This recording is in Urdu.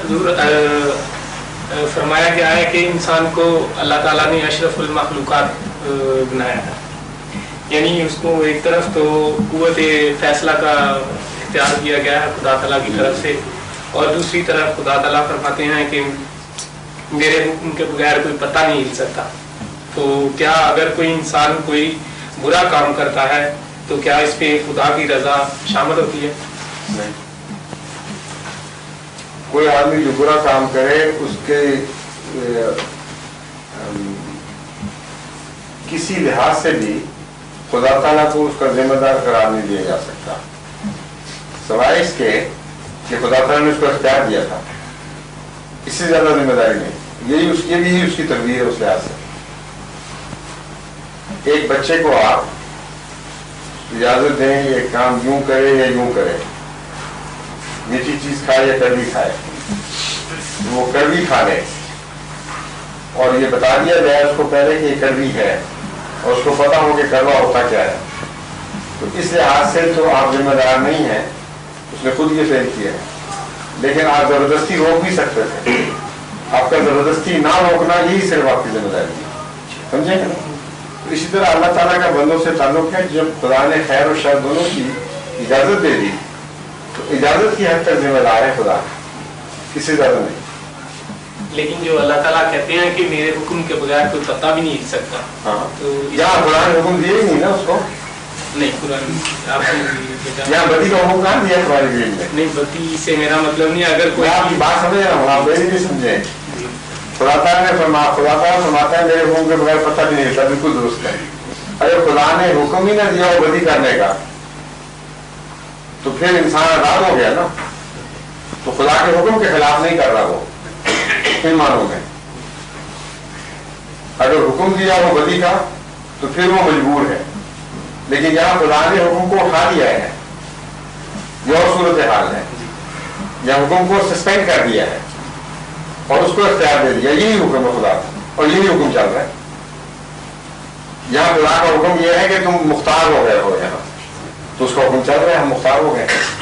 حضور فرمایا گیا ہے کہ انسان کو اللہ تعالیٰ نے اشرف المخلوقات بنایا ہے، یعنی اس کو ایک طرف تو قوت فیصلہ کا اختیار کیا گیا ہے خدا تعالیٰ کی طرف سے، اور دوسری طرف خدا تعالیٰ فرماتے ہیں کہ میرے حکم کے بغیر کوئی پتہ نہیں ہل سکتا۔ تو کیا اگر کوئی انسان کوئی برا کام کرتا ہے تو کیا اس پہ خدا کی رضا شامل ہوتی ہے؟ نہیں، کوئی آدمی جو برا کام کرے اس کے کسی لحاظ سے بھی خدا تعالیٰ کو اس کا ذمہ دار قرار نہیں دیا جا سکتا، سوائے اس کے کہ خدا تعالیٰ نے اس کو اختیار دیا تھا، اس سے زیادہ ذمہ داری نہیں۔ یہ بھی اس کی تدبیر ہے اس لحاظ سے۔ ایک بچے کو آپ اجازت دیں یہ کام یوں کرے یا یوں کرے، میٹھی چیز کھائے یا کڑوی کھائے، وہ کڑوی کھا لے اور یہ بتا دیا جائے اس کو پہلے کہ یہ کڑوی ہے اور اس کو پتا ہو کہ کڑوا ہوتا کیا ہے، تو اس لحاظ سے تو آپ ذمہ دار نہیں ہیں، اس نے خود یہ فیل کیا ہے۔ لیکن آپ زبردستی روک بھی سکتے تھے، آپ کا زبردستی نہ روکنا یہی صرف آپ کی ذمہ داری ہے، سمجھے نا؟ اسی طرح اللہ تعالیٰ کا بندوں سے تعلق ہے، جب خدا نے خیر و شر دونوں کی اجازت دے دی تو اجازت کی حد تک ذمہ دار ہے خدا، کسی زیادہ نہیں۔ لیکن جو اللہ تعالیٰ کہتے ہیں کہ میرے حکم کے بغیر کوئی پتہ بھی نہیں ہل سکتا، ہاں، تو یہاں خدا نے حکم دیا ہی نہیں نا اس کو، نہیں قرآن آپ یہاں بدی کا حکم کہاں دیا تمہاری دین میں؟ نہیں، بدی سے میرا مطلب نہیں، اگر کوئی آپ کی بات سمجھ رہا ہوں، آپ میری بھی سمجھیں۔ خدا تعالیٰ نے خدا تعالیٰ فرماتا ہے میرے حکم کے بغیر پتہ بھی نہیں ہلتا، بالکل درست ہے۔ اگر خدا نے حکم ہی نہ دیا ہو بدی کرنے کا تو پھر انسان آزاد ہو گیا نا، تو خدا کے حکم کے خلاف نہیں کر رہا وہ ان معنوں میں۔ اگر حکم دیا ہو بدی کا تو پھر وہ مجبور ہے، لیکن یہاں خدا نے حکم کو اٹھا دیا ہے، یہ اور صورت حال ہے، یا حکم کو سسپینڈ کر دیا ہے اور اس کو اختیار دے دیا، یہی حکم ہے خدا کا اور یہی حکم چل رہا ہے۔ یہاں خدا کا حکم یہ ہے کہ تم مختار ہو گئے ہو یہاں، تو اس کا حکم چل رہا ہے، ہم مختار ہو گئے ہیں۔